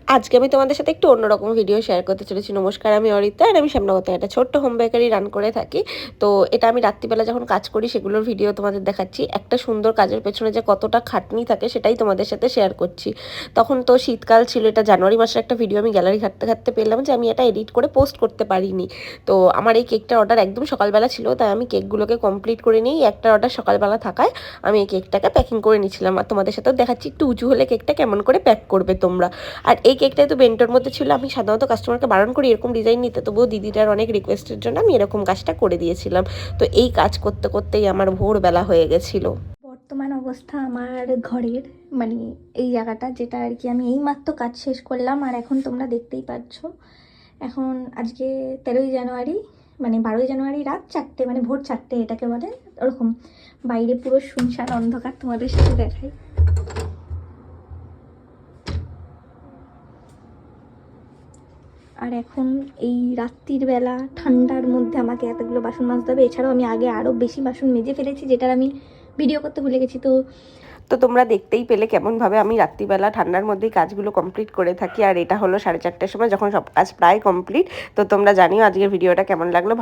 আজকে আমি তোমাদের সাথে একটু অন্যরকম ভিডিও শেয়ার করতে চলেছি। নমস্কার, আমি অরিতা আর আমি শ্যামনগরে একটা ছোট্ট হোম বেকারি রান করে থাকি। তো এটা আমি রাত্রিবেলা যখন কাজ করি সেগুলোর ভিডিও তোমাদের দেখাচ্ছি। একটা সুন্দর কাজের পেছনে যে কতটা খাটনি থাকে সেটাই তোমাদের সাথে শেয়ার করছি। তখন তো শীতকাল ছিল, এটা জানুয়ারি মাসের একটা ভিডিও আমি গ্যালারি ঘাঁটতে ঘাঁটতে পেলাম যে আমি এটা এডিট করে পোস্ট করতে পারিনি। তো আমার এই কেকটার অর্ডার একদম সকালবেলা ছিল, তাই আমি কেকগুলোকে কমপ্লিট করে নিই। একটা অর্ডার সকালবেলা থাকায় আমি এই কেকটাকে প্যাকিং করে নিচ্ছিলাম, আর তোমাদের সাথেও দেখাচ্ছি একটু উঁচু হলে কেকটা কেমন করে প্যাক করবে তোমরা। আর এই কেকটাই তো বেন্টোর মধ্যে ছিল। আমি সাধারণত কাস্টমারকে বারণ করি এরকম ডিজাইন নিতে, তবুও দিদিটার অনেক রিকোয়েস্টের জন্য আমি এরকম কাজটা করে দিয়েছিলাম। তো এই কাজ করতে করতেই আমার ভোরবেলা হয়ে গেছিলো। বর্তমান অবস্থা আমার ঘরের, মানে এই জায়গাটা যেটা আর কি আমি এইমাত্র কাজ শেষ করলাম, আর এখন তোমরা দেখতেই পাচ্ছ এখন আজকে 13ই জানুয়ারি, মানে 12ই জানুয়ারি রাত 4টে, মানে ভোর 4টে এটাকে বলে। ওরকম বাইরে পুরো শুনশান অন্ধকার, তোমাদের সাথে দেখাই। আর এখন এই রাত্রির বেলা ঠান্ডার মধ্যে আমাকে এতগুলো বাসন মাজতে হবে। এছাড়াও আমি আগে আরও বেশি বাসন মেজে ফেলেছি, যেটার আমি ভিডিও করতে ভুলে গেছি। তো তোমরা দেখতেই পেলে কেমনভাবে আমি রাত্রিবেলা ঠান্ডার মধ্যেই কাজগুলো কমপ্লিট করে থাকি। আর এটা হলো 4:30টার সময়, যখন সব কাজ প্রায় কমপ্লিট। তো তোমরা জানিও আজকের ভিডিওটা কেমন লাগলো।